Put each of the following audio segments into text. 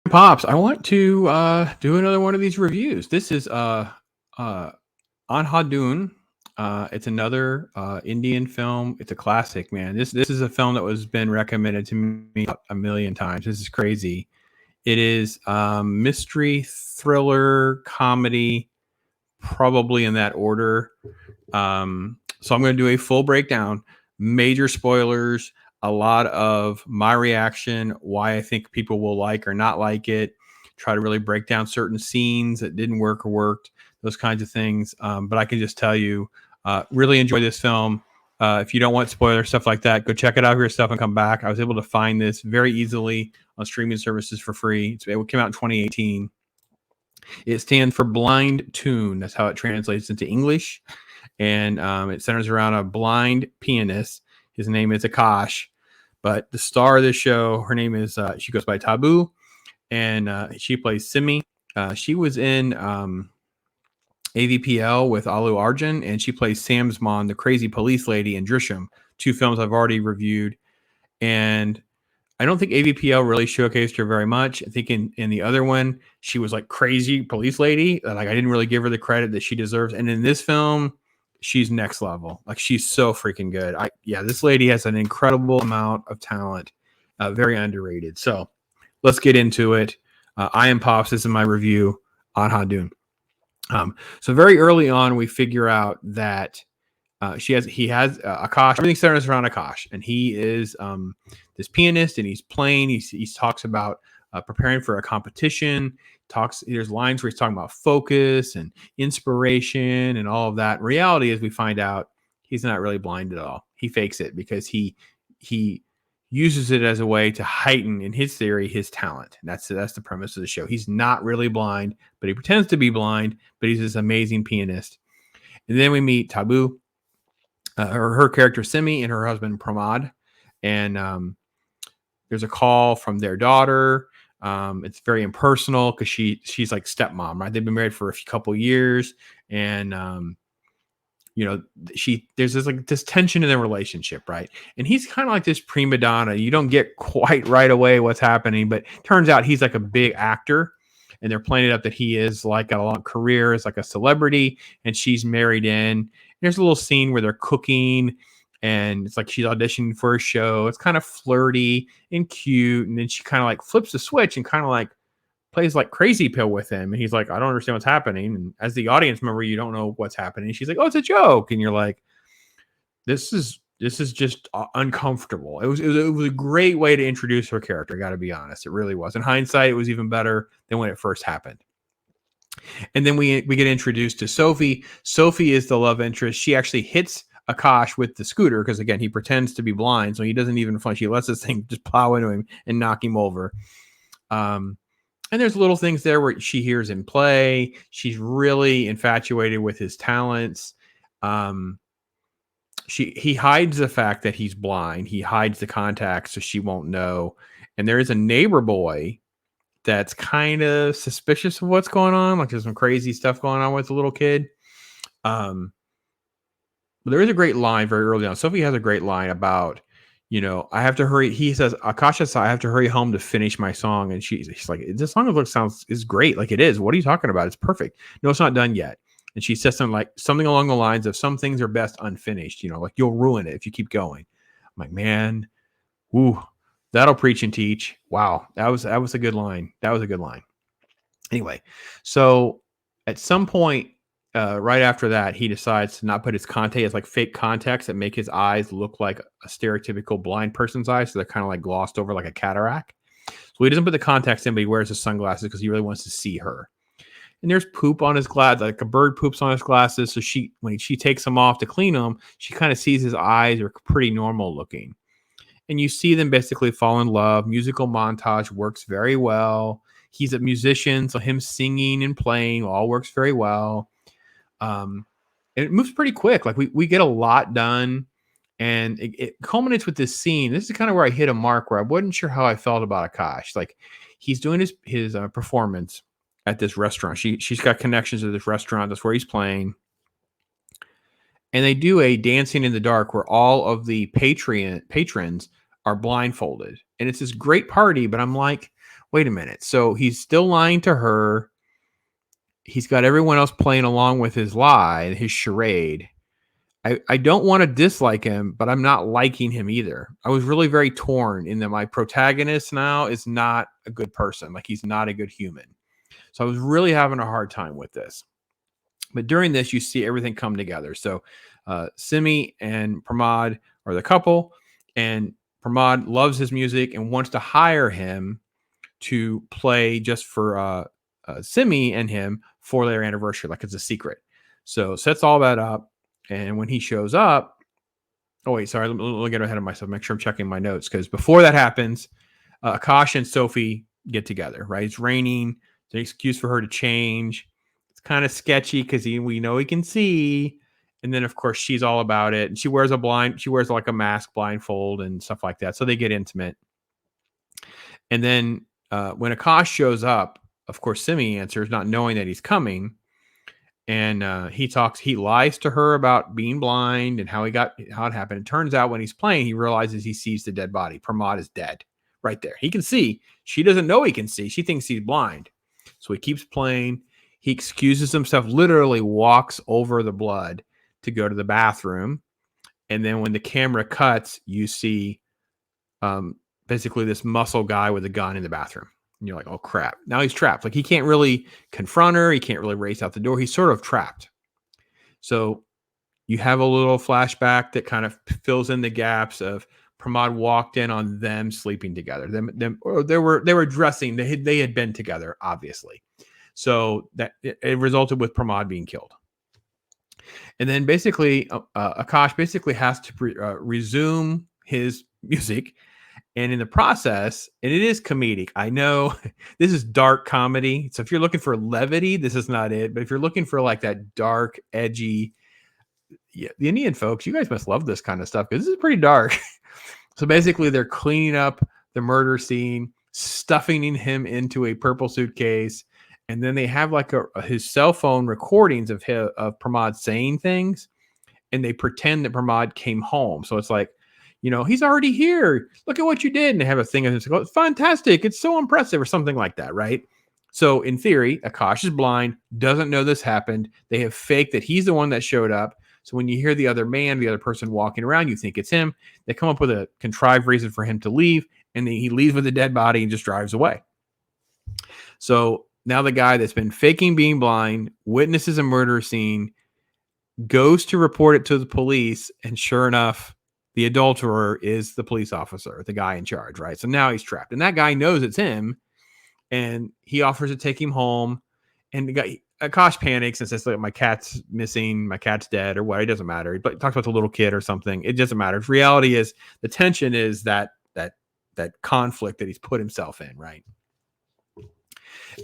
Pops, I want to do another one of these reviews. This is uh ANDHADHUN. It's another Indian film. It's a classic, man. This is a film that was been recommended to me about a million times. This is crazy. It is mystery, thriller, comedy, probably in that order. So I'm going to do a full breakdown, major spoilers, a lot of my reaction, why I think people will like or not like it, try to really break down certain scenes that didn't work or worked, those kinds of things. But I can just tell you, really enjoy this film. If you don't want spoiler stuff like that, go check it out for yourself and come back. I was able to find this very easily on streaming services for free. It came out in 2018. It stands for Blind Tune. That's how it translates into English. And it centers around a blind pianist. His name is Akash. But the star of the show, her name is, she goes by Tabu. And she plays Simi. She was in AVPL with Alu Arjun. And she plays Samsmon, the crazy police lady in Drishyam. Two films I've already reviewed. And I don't think AVPL really showcased her very much. I think in the other one, she was like crazy police lady. Like I didn't really give her the credit that she deserves. And in this film, she's next level. Like she's so freaking good. This lady has an incredible amount of talent. Very underrated. So let's get into it. I am Pops. This is my review on ANDHADHUN. So very early on, we figure out that he has Akash. Everything centers around Akash, and he is this pianist, and he's playing. He talks about preparing for a competition. There's lines where he's talking about focus and inspiration and all of that. In reality, as we find out, he's not really blind at all. He fakes it because he uses it as a way to heighten, in his theory, his talent. And that's the premise of the show. He's not really blind, but he pretends to be blind. But he's this amazing pianist. And then we meet Tabu. Her character Simi and her husband Pramod, and there's a call from their daughter. It's very impersonal because she's like stepmom, right? They've been married for a couple years, and there's this tension in their relationship, right? And he's kind of like this prima donna. You don't get quite right away what's happening, but turns out he's like a big actor. And they're playing it up that he is like got a long career as like a celebrity, and she's married in. There's a little scene where they're cooking, and it's like she's auditioning for a show. It's kind of flirty and cute, and then she kind of like flips the switch and kind of like plays like crazy pill with him, and he's like, I don't understand what's happening. And as the audience member, you don't know what's happening. She's like, oh, it's a joke, and you're like, this is just uncomfortable. It was a great way to introduce her character. I got to be honest, it really was. In hindsight, it was even better than when it first happened. And then we get introduced to Sophie. Sophie is the love interest. She actually hits Akash with the scooter because, again, he pretends to be blind, so he doesn't even flinch. She lets this thing just plow into him and knock him over. And there's little things there where she hears him play. She's really infatuated with his talents. He hides the fact that he's blind. He hides the contacts so she won't know. And there is a neighbor boy that's kind of suspicious of what's going on. Like there's some crazy stuff going on with the little kid. But there is a great line very early on. Sophie has a great line about, I have to hurry. He says, Akasha, I have to hurry home to finish my song. And she's like, this song is great. Like it is. What are you talking about? It's perfect. No, it's not done yet. And she says something along the lines of some things are best unfinished, like you'll ruin it if you keep going. I'm like, man, woo, that'll preach and teach. Wow. That was a good line. That was a good line. Anyway, so at some point, right after that, he decides to not put his contacts. He has like fake contacts that make his eyes look like a stereotypical blind person's eyes. So they're kind of like glossed over like a cataract. So he doesn't put the contacts in, but he wears his sunglasses because he really wants to see her. And there's poop on his glasses, like a bird poops on his glasses. So when she takes them off to clean them, she kind of sees his eyes are pretty normal looking. And you see them basically fall in love. Musical montage works very well. He's a musician, so him singing and playing all works very well. And it moves pretty quick. Like we get a lot done, and it culminates with this scene. This is kind of where I hit a mark where I wasn't sure how I felt about Akash. Like he's doing his performance at this restaurant. She's got connections to this restaurant. That's where he's playing. And they do a dancing in the dark where all of the patrons are blindfolded. And it's this great party, but I'm like, wait a minute. So he's still lying to her. He's got everyone else playing along with his lie, his charade. I don't want to dislike him, but I'm not liking him either. I was really very torn in that my protagonist now is not a good person. Like, he's not a good human. So I was really having a hard time with this. But during this, you see everything come together. So Simi and Pramod are the couple, and Pramod loves his music and wants to hire him to play just for Simi and him for their anniversary, like it's a secret. So sets all that up, and when he shows up, oh wait, sorry, let me get ahead of myself. Make sure I'm checking my notes, because before that happens, Akash and Sophie get together. Right, it's raining. It's an excuse for her to change. It's kind of sketchy because we know he can see, and then of course she's all about it, and she wears like a mask, blindfold, and stuff like that. So they get intimate, and then when Akash shows up, of course Simi answers, not knowing that he's coming. And he lies to her about being blind and how it happened. It turns out when he's playing, he realizes he sees the dead body. Pramod is dead right there. He can see. She doesn't know he can see. She thinks he's blind. So he keeps playing. He excuses himself, literally walks over the blood to go to the bathroom. And then when the camera cuts, you see basically this muscle guy with a gun in the bathroom. And you're like, oh, crap. Now he's trapped. Like, he can't really confront her. He can't really race out the door. He's sort of trapped. So you have a little flashback that kind of fills in the gaps of Pramod walked in on them sleeping together. They were dressing. They had been together, obviously. So that it resulted with Pramod being killed. And then basically, Akash basically has to resume his music. And in the process, and it is comedic. I know this is dark comedy. So if you're looking for levity, this is not it. But if you're looking for like that dark, edgy, the Indian folks, you guys must love this kind of stuff, because this is pretty dark. So basically, they're cleaning up the murder scene, stuffing him into a purple suitcase. And then they have like his cell phone recordings of Pramod saying things. And they pretend that Pramod came home. So it's like, he's already here. Look at what you did. And they have a thing of it's fantastic. It's so impressive, or something like that, right? So in theory, Akash is blind, doesn't know this happened. They have faked that he's the one that showed up. So when you hear the other person walking around, you think it's him. They come up with a contrived reason for him to leave, and then he leaves with a dead body and just drives away. So now the guy that's been faking being blind witnesses a murder scene, goes to report it to the police, and sure enough, the adulterer is the police officer, the guy in charge, right? So now he's trapped. And that guy knows it's him, and he offers to take him home. And the guy, Akash panics and says, look, my cat's missing, my cat's dead, or what, it doesn't matter. He talks about the little kid or something. It doesn't matter. The reality is, the tension is that conflict that he's put himself in, right?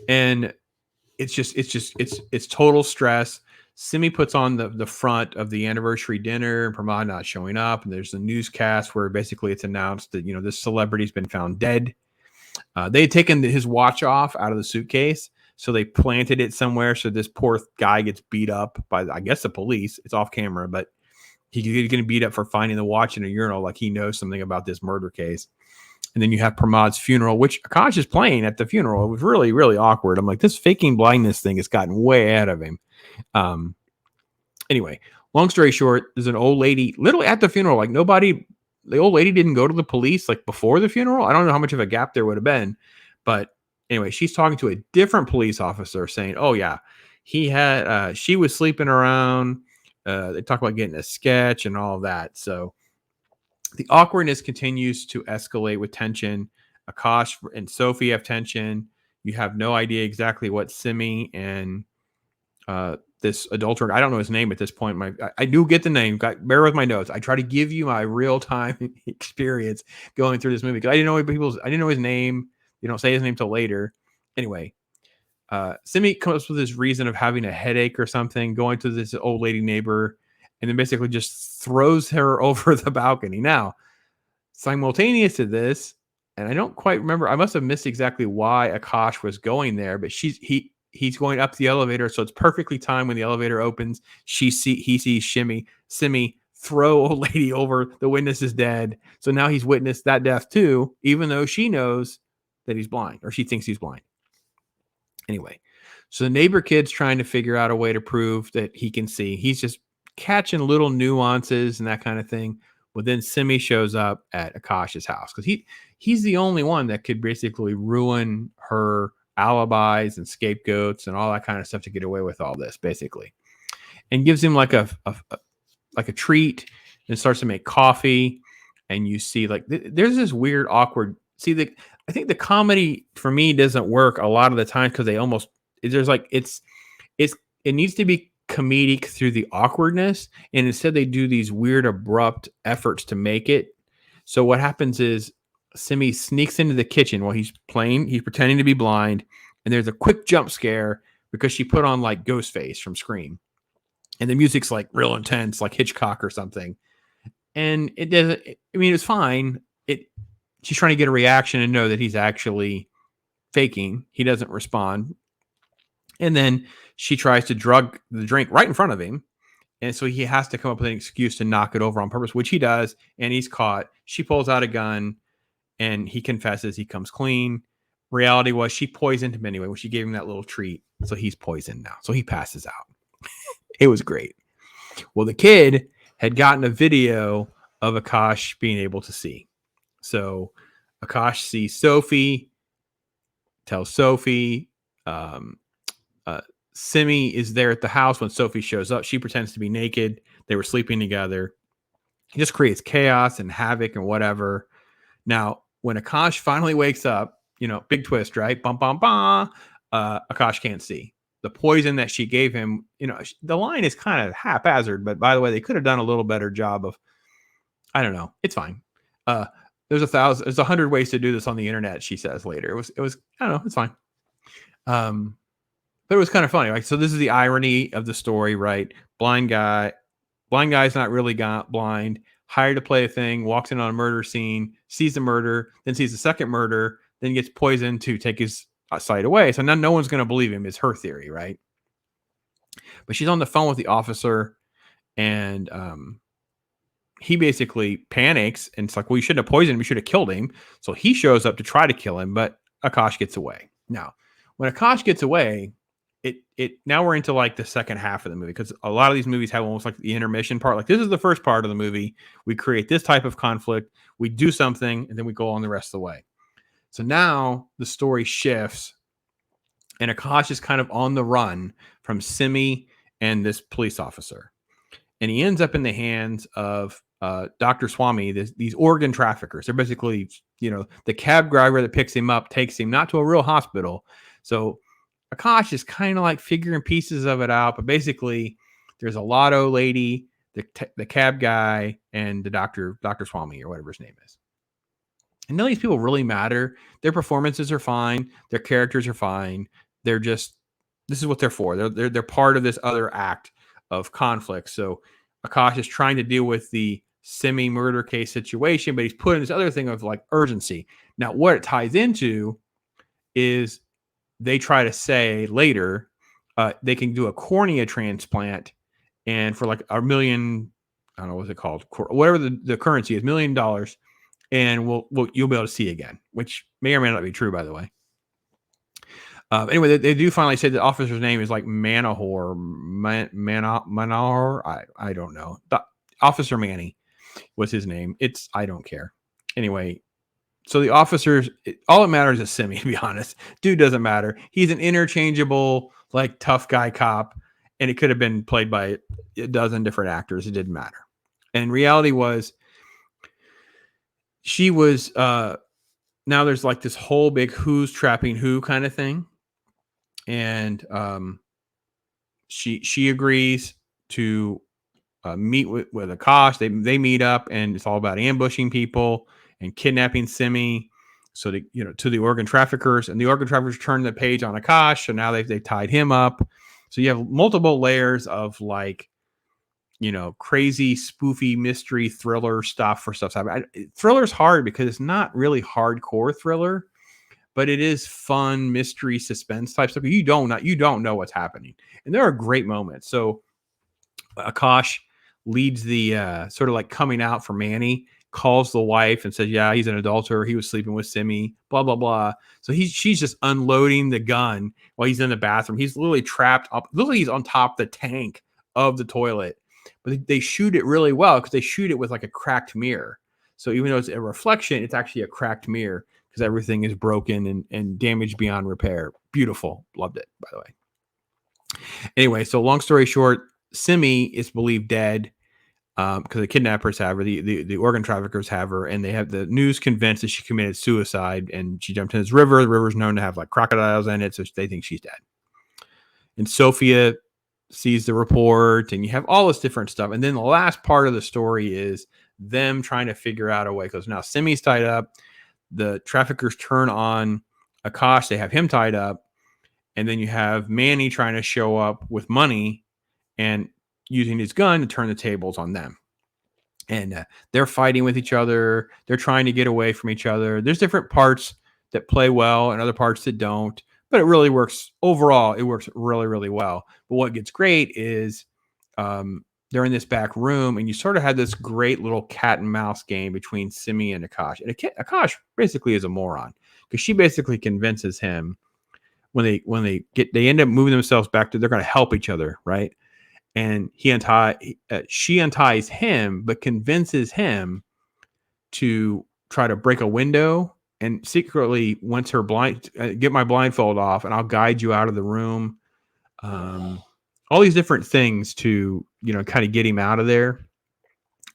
And it's total stress. Simi puts on the front of the anniversary dinner, and Pramod not showing up. And there's a newscast where basically it's announced that, this celebrity's been found dead. They had taken his watch out of the suitcase. So they planted it somewhere. So this poor guy gets beat up by, I guess, the police. It's off camera, but he's getting beat up for finding the watch in a urinal. Like, he knows something about this murder case. And then you have Pramod's funeral, which Akash is playing at the funeral. It was really, really awkward. I'm like, this faking blindness thing has gotten way ahead of him. Anyway, long story short, there's an old lady literally at the funeral. Like, the old lady didn't go to the police like before the funeral. I don't know how much of a gap there would have been, but anyway, she's talking to a different police officer saying, oh yeah, she was sleeping around. They talk about getting a sketch and all of that. So the awkwardness continues to escalate with tension. Akash and Sophie have tension. You have no idea exactly what Simi and this adulterer, I don't know his name at this point. I do get the name. Bear with my notes. I try to give you my real time experience going through this movie, because I didn't know his name. You don't say his name till later. Anyway, Simi comes up with this reason of having a headache or something, going to this old lady neighbor, and then basically just throws her over the balcony. Now, simultaneous to this, and I don't quite remember, I must have missed exactly why Akash was going there, but he's going up the elevator, so it's perfectly timed when the elevator opens. He sees Simi throw old lady over. The witness is dead. So now he's witnessed that death too, even though she knows that he's blind, or she thinks he's blind. Anyway, so the neighbor kid's trying to figure out a way to prove that he can see. He's just catching little nuances and that kind of thing. Well, then Simi shows up at Akash's house because he's the only one that could basically ruin her alibis and scapegoats and all that kind of stuff to get away with all this, basically, and gives him like a treat and starts to make coffee. And you see like there's this weird awkward. See, I think the comedy for me doesn't work a lot of the time because there's like it needs to be comedic through the awkwardness, and instead they do these weird abrupt efforts to make it. So what happens is Simi sneaks into the kitchen while he's pretending to be blind, and there's a quick jump scare because she put on like Ghostface from Scream, and the music's like real intense, like Hitchcock or something. And it doesn't. I mean, it's fine. She's trying to get a reaction and know that he's actually faking. He doesn't respond. And then she tries to drug the drink right in front of him. And so he has to come up with an excuse to knock it over on purpose, which he does. And he's caught. She pulls out a gun and he confesses. He comes clean. Reality was she poisoned him anyway when she gave him that little treat. So he's poisoned now. So he passes out. It was great. Well, the kid had gotten a video of Akash being able to see. So Akash sees Sophie, tells Sophie. Simi is there at the house when Sophie shows up. She pretends to be naked. They were sleeping together. He just creates chaos and havoc and whatever. Now, when Akash finally wakes up, big twist, right? Bum, bum, bum. Akash can't see. The poison that she gave him, the line is kind of haphazard, but by the way, they could have done a little better job of, I don't know. It's fine. There's 100 ways to do this on the internet, she says later. It was, I don't know. It's fine. But it was kind of funny. Like, so this is the irony of the story, right? Blind guy's not really blind, hired to play a thing, walks in on a murder scene, sees the murder, then sees the second murder, then gets poisoned to take his sight away. So now no one's going to believe him is her theory, right? But she's on the phone with the officer, and he basically panics, and it's like, well, you shouldn't have poisoned him. You should have killed him. So he shows up to try to kill him, but Akash gets away. Now, when Akash gets away, now we're into like the second half of the movie, because a lot of these movies have almost like the intermission part. Like, this is the first part of the movie. We create this type of conflict. We do something, and then we go on the rest of the way. So now the story shifts, and Akash is kind of on the run from Simi and this police officer. And he ends up in the hands of Dr. Swami, these organ traffickers. They're basically, the cab driver that picks him up takes him not to a real hospital. So Akash is kind of like figuring pieces of it out, but basically there's a lotto lady, the cab guy, and the Dr. Swami, or whatever his name is. And none of these people really matter. Their performances are fine. Their characters are fine. They're just, this is what they're for. They're part of this other act of conflict. So Akash is trying to deal with the Simi murder case situation, but he's put in this other thing of like urgency. Now, what it ties into is they try to say later they can do a cornea transplant, and for like $1 million, I don't know what's it called, whatever the currency is, $1 million, and you'll be able to see again, which may or may not be true, by the way. Anyway, they do finally say the officer's name is like Manahor, Manahor. I don't know. Officer Manny was his name. I don't care. Anyway, so the officers, all that matters is Simi, to be honest. Dude doesn't matter. He's an interchangeable, like, tough guy cop, and it could have been played by a dozen different actors. It didn't matter. And reality was, she was, now there's like this whole big who's trapping who kind of thing. And she agrees to meet with Akash. They meet up, and it's all about ambushing people and kidnapping Simi, so to the organ traffickers, and the organ traffickers turn the page on Akash. So now they tied him up. So you have multiple layers of like, crazy spoofy mystery thriller stuff for stuff. Thriller's hard because it's not really hardcore thriller, but it is fun mystery suspense type stuff. You don't know what's happening, and there are great moments. So Akash leads the sort of like coming out for Manny, calls the wife and says, yeah, he's an adulterer. He was sleeping with Simi, blah, blah, blah. So she's just unloading the gun while he's in the bathroom. He's literally trapped up. Literally, he's on top of the tank of the toilet. But they shoot it really well because they shoot it with like a cracked mirror. So even though it's a reflection, it's actually a cracked mirror because everything is broken and damaged beyond repair. Beautiful. Loved it, by the way. Anyway, so long story short, Simi is believed dead because the kidnappers have her, the organ traffickers have her, and they have the news convinced that she committed suicide and she jumped in this river. The river's known to have like crocodiles in it, so they think she's dead. And Sophia sees the report, and you have all this different stuff. And then the last part of the story is them trying to figure out a way, because now Simi's tied up. The traffickers turn on Akash. They have him tied up. And then you have Manny trying to show up with money and using his gun to turn the tables on them. And they're fighting with each other. They're trying to get away from each other. There's different parts that play well and other parts that don't. But it really works. Overall, it works really, really well. But what gets great is they're in this back room, and you sort of had this great little cat and mouse game between Simi and Akash. And Akash basically is a moron because she basically convinces him when they end up moving themselves back to, they're going to help each other, right? And she unties him, but convinces him to try to break a window and secretly wants her get my blindfold off and I'll guide you out of the room. All these different things to, kind of get him out of there.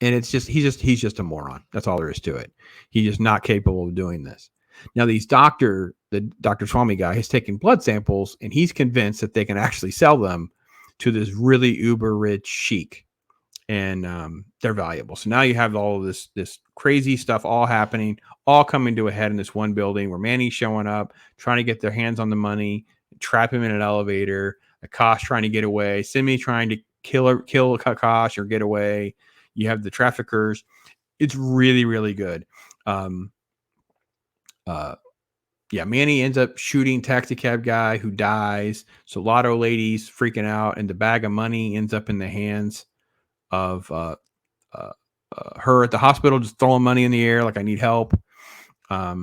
And it's just, he's just a moron. That's all there is to it. He's just not capable of doing this. Now, the Dr. Swami guy has taken blood samples and he's convinced that they can actually sell them to this really uber rich sheik, and they're valuable. So now you have all of this crazy stuff all happening, all coming to a head in this one building where Manny's showing up, trying to get their hands on the money, trap him in an elevator, Akash trying to get away, Simi trying to kill Akash or get away. You have the traffickers. It's really, really good. Manny ends up shooting taxi cab guy who dies. So lotto lady's freaking out, and the bag of money ends up in the hands of her at the hospital, just throwing money in the air like, I need help. I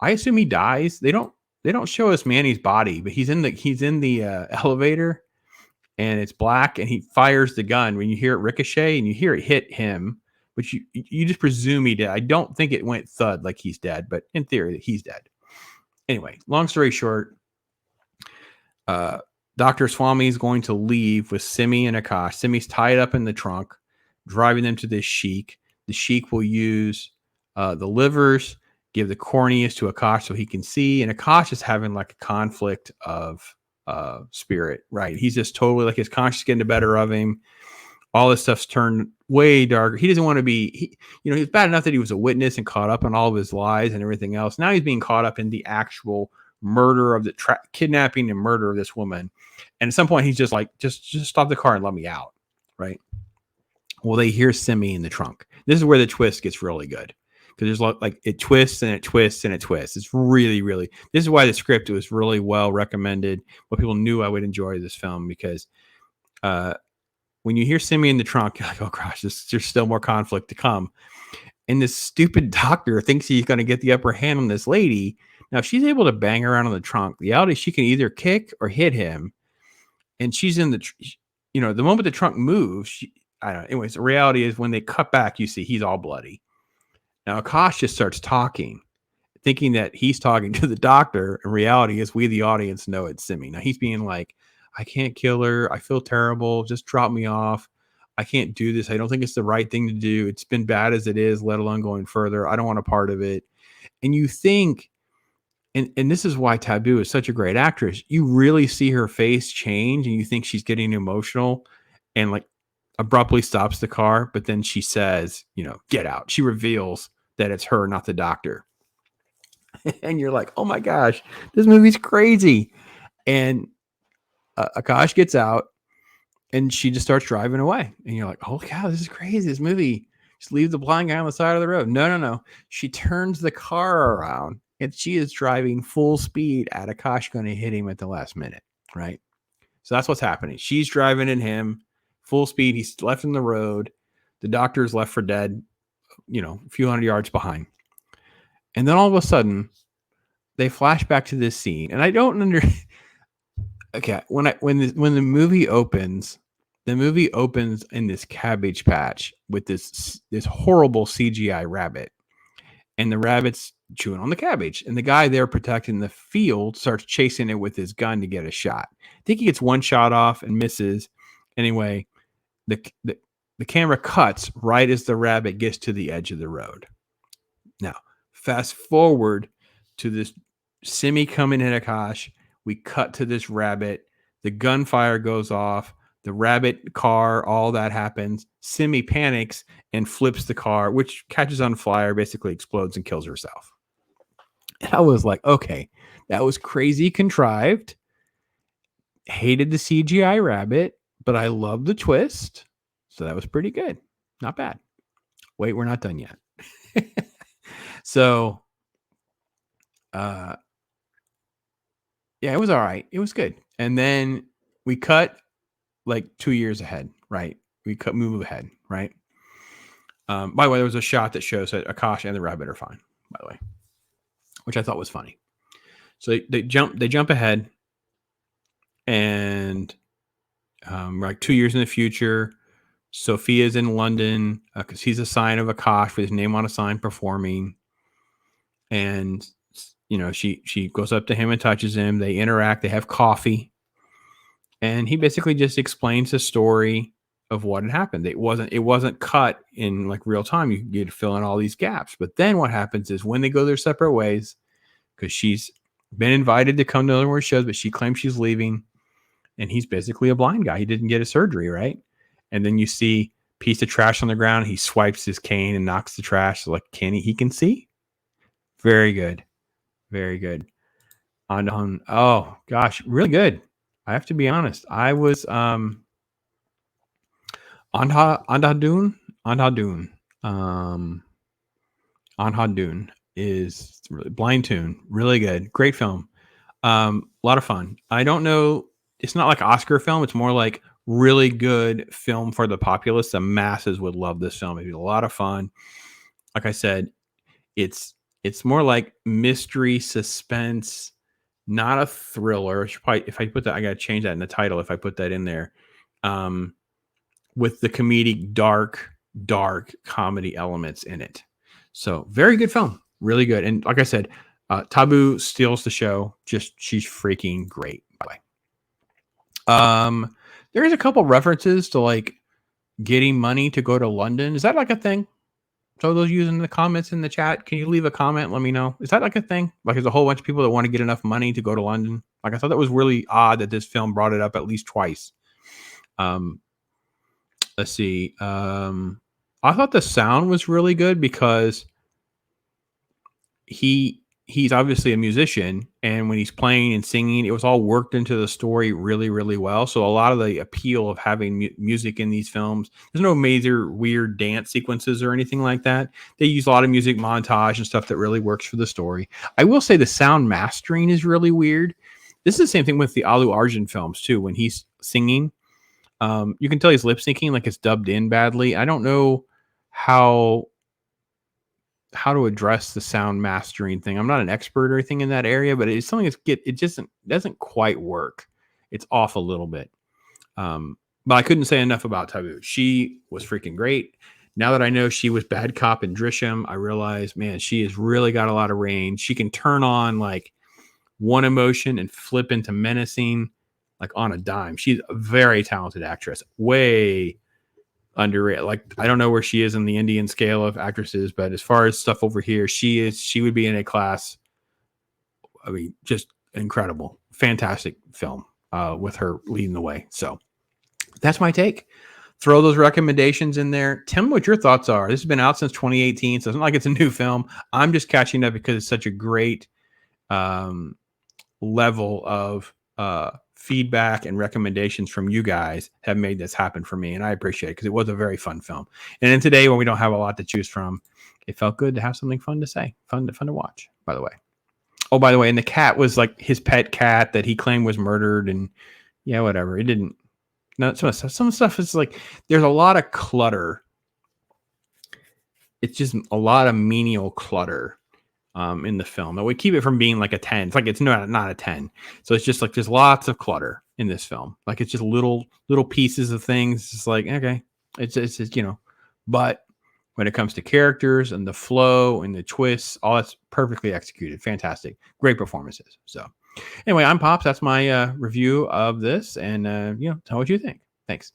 assume he dies. They don't show us Manny's body, but he's in the elevator, and it's black, and he fires the gun. When you hear it ricochet and you hear it hit him, which you just presume he did. I don't think it went thud like he's dead, but in theory he's dead. Anyway, long story short, Dr. Swami is going to leave with Simi and Akash. Simi's tied up in the trunk, driving them to this sheik. The sheik will use the livers, give the corneas to Akash so he can see. And Akash is having like a conflict of spirit, right? He's just totally like his conscience getting the better of him. All this stuff's turned way darker. He doesn't want to be, he's bad enough that he was a witness and caught up in all of his lies and everything else. Now he's being caught up in the actual murder of the kidnapping and murder of this woman. And at some point he's just like, just stop the car and let me out. Right. Well, they hear Simi in the trunk. This is where the twist gets really good. Because there's like it twists and it twists and it twists. It's really, really, this is why the script was really well recommended. What people knew I would enjoy this film, because when you hear Simi in the trunk, you're like, oh gosh, there's still more conflict to come. And this stupid doctor thinks he's going to get the upper hand on this lady. Now, if she's able to bang around on the trunk, the reality is she can either kick or hit him. And she's in the moment the trunk moves, I don't know. Anyways, the reality is when they cut back, you see he's all bloody. Now, Akash just starts talking, thinking that he's talking to the doctor. In reality is we, the audience, know it's Simi. Now, he's being like, I can't kill her. I feel terrible. Just drop me off. I can't do this. I don't think it's the right thing to do. It's been bad as it is, let alone going further. I don't want a part of it. And you think, and this is why Tabu is such a great actress. You really see her face change and you think she's getting emotional and like abruptly stops the car. But then she says, get out. She reveals that it's her, not the doctor. And you're like, oh my gosh, this movie's crazy. And Akash gets out and she just starts driving away. And you're like, oh cow, this is crazy. This movie, just leave the blind guy on the side of the road. No. She turns the car around and she is driving full speed at Akash, going to hit him at the last minute. Right. So that's what's happening. She's driving in him full speed. He's left in the road. The doctor's left for dead a few hundred yards behind. And then all of a sudden, they flash back to this scene, and I don't Okay, when the movie opens, the movie opens in this cabbage patch with this horrible CGI rabbit, and the rabbit's chewing on the cabbage, and the guy there protecting the field starts chasing it with his gun to get a shot. I think he gets one shot off and misses. Anyway, the camera cuts right as the rabbit gets to the edge of the road. Now, fast forward to this semi coming in Akash. We cut to this rabbit. The gunfire goes off. The rabbit car, all that happens. Simi panics and flips the car, which catches on fire, basically explodes and kills herself. And I was like, okay, that was crazy contrived. Hated the CGI rabbit, but I loved the twist. So that was pretty good. Not bad. Wait, we're not done yet. So, yeah, it was all right. It was good. And then we cut like 2 years ahead, right? We move ahead, right? By the way, there was a shot that shows that Akash and the rabbit are fine, by the way, which I thought was funny. So they jump ahead, and like 2 years in the future, Sophia's in London because he's a sign of Akash with his name on a sign performing. And, she goes up to him and touches him. They interact. They have coffee. And he basically just explains the story of what had happened. It wasn't cut in like real time. You get to fill in all these gaps. But then what happens is when they go their separate ways, because she's been invited to come to other more shows, but she claims she's leaving. And he's basically a blind guy. He didn't get a surgery, right? And then you see a piece of trash on the ground. He swipes his cane and knocks the trash. So like, he can see? Very good. Very good. ANDHADHUN. Oh, gosh. Really good. I have to be honest. I was ANDHADHUN. ANDHADHUN is really Blind Tune. Really good. Great film. A lot of fun. I don't know. It's not like an Oscar film. It's more like really good film for the populace. The masses would love this film. It'd be a lot of fun. Like I said, it's more like mystery suspense, not a thriller. If I put that, I got to change that in the title. If I put that in there, with the comedic dark comedy elements in it. So very good film, really good. And like I said, Tabu steals the show. She's freaking great. By the way, there's a couple references to like getting money to go to London. Is that like a thing? So those using the comments in the chat, can you leave a comment? Let me know. Is that like a thing? Like there's a whole bunch of people that want to get enough money to go to London. Like I thought that was really odd that this film brought it up at least twice. Let's see. I thought the sound was really good because he's obviously a musician, and when he's playing and singing, it was all worked into the story really, really well. So a lot of the appeal of having music in these films, there's no major weird dance sequences or anything like that. They use a lot of music montage and stuff that really works for the story. I will say the sound mastering is really weird. This is the same thing with the Alu Arjun films too. When he's singing, you can tell he's lip syncing, like it's dubbed in badly. I don't know how to address the sound mastering thing. I'm not an expert or anything in that area, but it's something it just doesn't quite work. It's off a little bit. But I couldn't say enough about Tabu. She was freaking great. Now that I know she was bad cop in Drishyam, I realize, man, she has really got a lot of range. She can turn on like one emotion and flip into menacing like on a dime. She's a very talented actress. Way underrated. Like I don't know where she is in the Indian scale of actresses, but as far as stuff over here, she would be in a class. I mean, just incredible, fantastic film with her leading the way. So that's my take. Throw those recommendations in there. Tell me what your thoughts are. This has been out since 2018, so it's not like it's a new film. I'm just catching up because it's such a great level of feedback and recommendations from you guys have made this happen for me, and I appreciate it because it was a very fun film. And then today, when we don't have a lot to choose from, it felt good to have something fun to say, fun to watch. By the way, and the cat was like his pet cat that he claimed was murdered, and yeah, whatever. It didn't. No, some stuff is like there's a lot of clutter it's just a lot of menial clutter in the film that would keep it from being like a 10. It's like it's not a 10. So it's just like there's lots of clutter in this film. Like it's just little pieces of things. It's like, okay, it's just, but when it comes to characters and the flow and the twists, all that's perfectly executed. Fantastic. Great performances. So anyway, I'm Pops. That's my review of this. And tell what you think. Thanks.